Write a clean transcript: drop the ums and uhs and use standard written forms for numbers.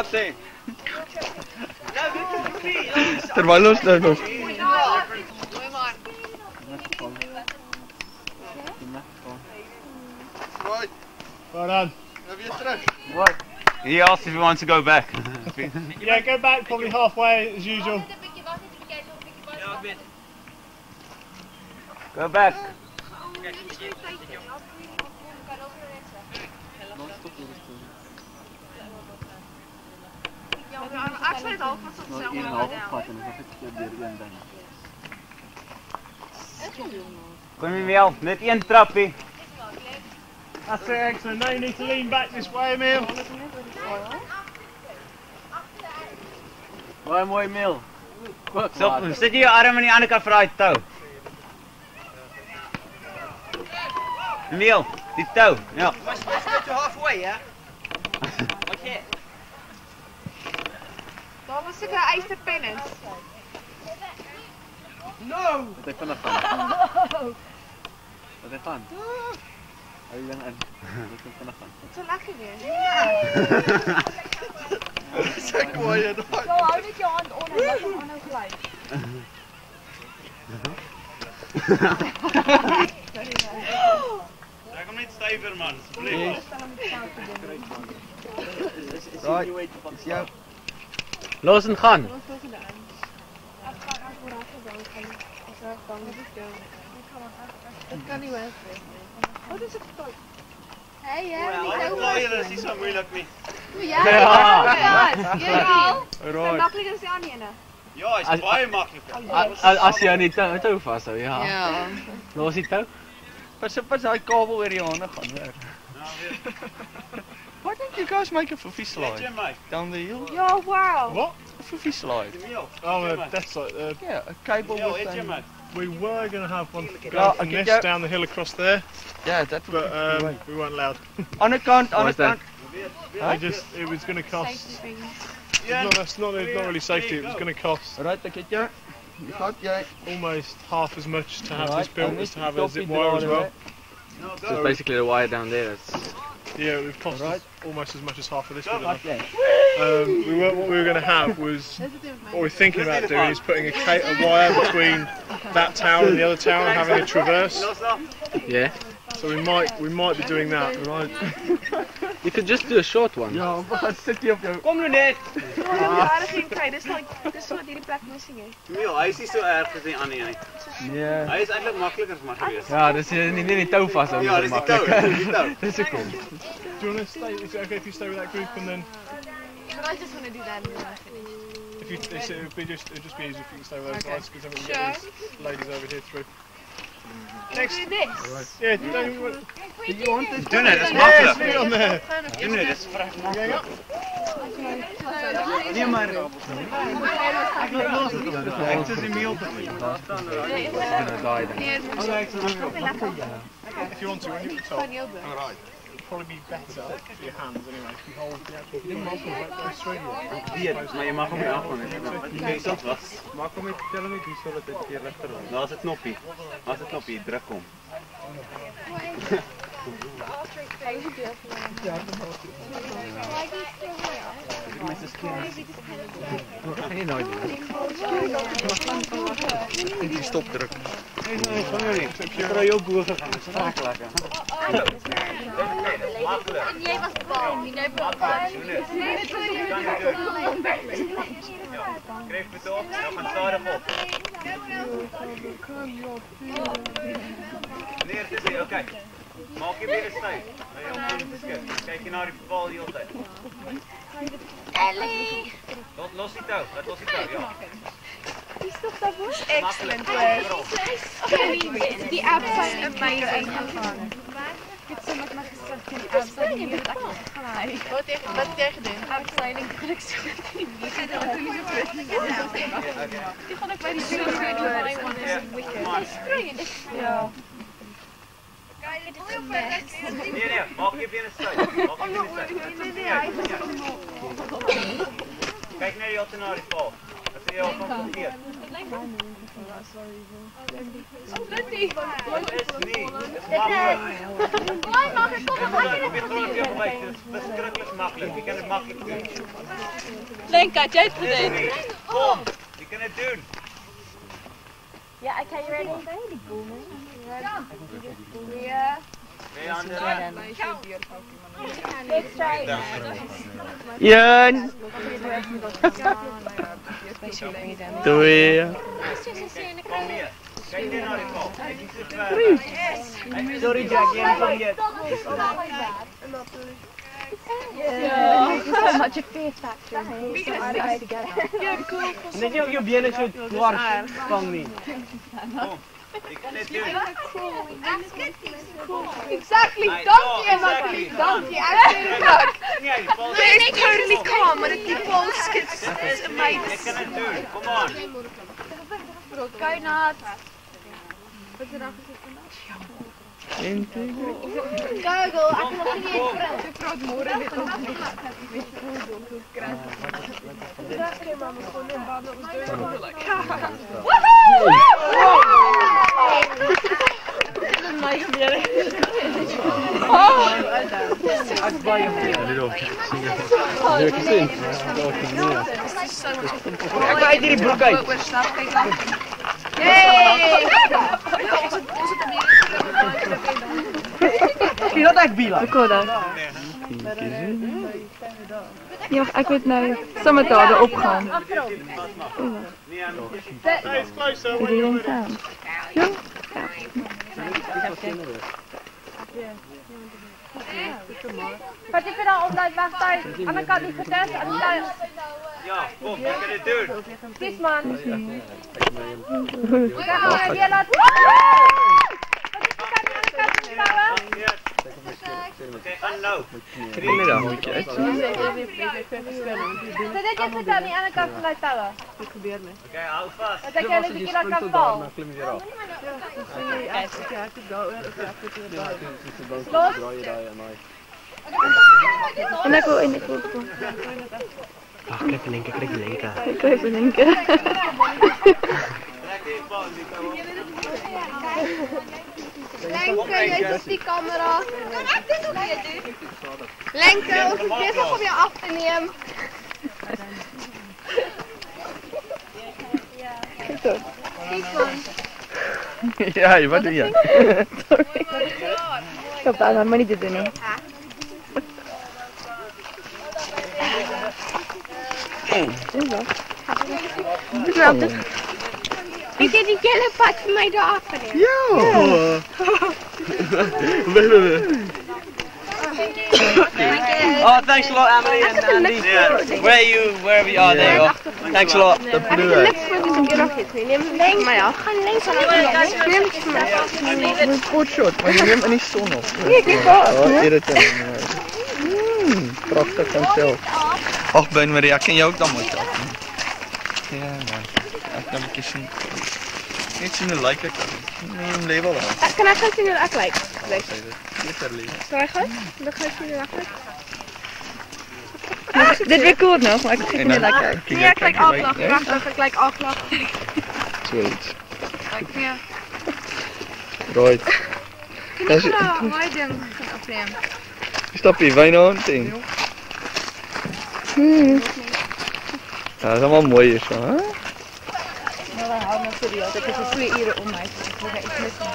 Wat sê? Terwyl ons nou nog. Mooi man. Mooi. Well done. Nou weer terug. He asked if he wants to go back. Yeah, go back probably halfway as usual. Go back. Actually, het half was op hetzelfde. Kom Emil, net een trappie. That's it, excellent. Now you need to lean back this way, Emil. Baie mooi Emil. So, sit jy jou arm aan die ander kant vir daai tou. Emil, die tou. Ja. Must get to halfway, ja? Okay. Daar was ook 'n eisterpennis. No! Wat hy vinnig gaan. Wat hy gaan. Hou jy dan in. Wat hy vinnig gaan. Dit sal lekker wees. Sy kwaai dan. Zo, hou net jou hand onder, laat hom aanhou gly. Ek kom net stywer man, asseblief. Right. Dis jou. Los en gaan. Dit kan nie wees nie. Wat is dit? Hey, Plaaier is nie so moeilik nie. Ja. Right. Makliker as die ander ene. Ja, is baie makliker. As jy aan die tou vashou, ja. Ja. Los die tou. Pas daai kabel oor die hande gaan hoor. Why don't you guys make a foofy slide down the hill? Ja, wow. What? A foofy slide. Oh, that's like Yeah, a cable with we were going to have one go Ja, from ek this het down the hill across there, Yeah, that but would we weren't allowed. Ander kant, ander is that? kant. It was going to cost. Safety things. No, that's not really safety. It was going to cost Right, ek het jou. Die gat jy. almost half as much to have Right, this built and as this to have it as toppie it were as well. So it's basically the wire down there. That's Yeah, it would cost us almost as much as half of this. Would Gat have. jy. What we were going to have was, what we're thinking about doing is putting a wire between that tower and the other tower and having a traverse. yeah. So we might be doing that. Right. You could just do a short one. Ja, wat sit jy op jou? Kom nou net. Ja, dit is kry. Dis wat hierdie plek missing is. Emil, hy is nie so erg as die ander een nie. Nee. Hy is eintlik makliker as maar gewees. Ja, dis nie die tou vashou. Ja, dis die tou, die tou. Dis ek kom. Do you want to stay? Is it okay if you stay with that group and then But I just want to do that and then I finish. if you it'd just be easier if you can stay with those Okay. guys because then we can Sure. get these ladies over here through. Next. Do this. Yeah, don't you want? Doen dit, dis Yes, maklik. leave it on there. Doen dit, dis vrek Going maklik. up. Nee maar. Ek is Emil. Gonna die then. Nee, If you want to, when you're at the top, heel doen. it'll probably be better for your hands anyway. If you hold the actual thing right goes through. Weet, maar jy mag hom nie afgaan nie. Kyk, dit was. Maak hom net tel net hier sodat dit keer ligter word. Daar's 'n knoppie. Daar's 'n knoppie, druk hom. Geen nooit. Die stop druk. Nee, gaan nou nie. Ek kry jou bo gegaan. Dis vrek lekker. Maklik. En jy was bang, jy was bang. Kry dit op, nou gaan stadig op. Nee, dit is okay. Maak jy weer styf. By jou hand beskik. Kyk jy na die bal heeltyd. Ellie! Los die tou, laat los die tou, ja. Excellent Maklik. work. Die apps zijn amazing. Ik heb zo met mijn gezicht in die afstand hier dat ik gelijk. Wat heb jij gedaan? Afzeiling druk zo. Die gaan ook bij die show Ja. Dit is een mes. Nee, maak jy weer styf. Maak jy weer styf. Kyk net die alternatief bal. Video van verkeerd. Dat is niet. Dat is verschrikkelijk makkelijk. Je kan het makkelijk doen. Lenka, jij het gedaan. Kom, je kan het doen. Ja, oké, you ready? Ja. Ben je aan de Let's try. Jun! Doei! Kom hier. Kijk hier naar die bal. Sorry Jack, jij hebt niet. So much a fear factor. So hard to get out. Net je ook je benen zo dwars vang niet. Kom, ik kan het doen. Exactly. Dank je, Mattie. Dank je. Nee, die bal It's totally calm, but the ball skips. is amazing. Ik kan het doen. Kom aan. Go nuts. Google, ik kan nog niet eens ik praat morgen met ons. Kijk uit hierdie broek uit. Is dat echt Bila? Ja, ik weet nou, sommer daar erop gaan. Hey, it's closer. Where you going? Wat heb je dan omdat weg thuis? Aan de kant niet getest? Aan de thuis? Ja, kom, je kan het doen. Kies man. Heb je laten? Oké, ga nou. Goedemiddag. Zet dit je goed aan die andere kant van de touwen? Oké, hou vast. Dat jij een keer kan vallen. Klim je eraf. Los? En ik wil in de voet. Ach, kijk linker, kijk linker. Ik wil even denken. Lenke, jij doet die camera. Lenke, ons is bezig om je af te nemen. Ja, wat doe je? Ik heb daar maar niet te doen. Ik heb die gele pad van mij eraf gedaan. Ja! Oh, thanks a lot, Emily and Andy. Wherever you are, there you are. Thanks a lot. Dat bedoel ik. Neem maar ja. Ga links aan de Een potshot, maar je neemt er niet zon op. Ik weet wel. Oh, irritant. Prachtig van zelf. Ach, Ben Maria, ken je ook dan mooi zelf? Ja, man. Ik kan een keer zien. Niet zien hoe lijkt ik dat. Nee, een label dan. Kan ik gaan zien hoe ik lijk? Kan je gaan? Dan ga ik zien hoe ik lijk. Dit record nog, maar ik vind het niet lekker. Ja, ik lijk aflag. Ik lijk aflag. Zoiets. Kijk hier. Right. Kan ik nou mooi ding opnemen? Stap je wijnhand in. Ja, dat is allemaal mooi hier zo, hè? Nou, we houden natuurlijk. Dat is 2 uur om mij. Ik wil iets missen.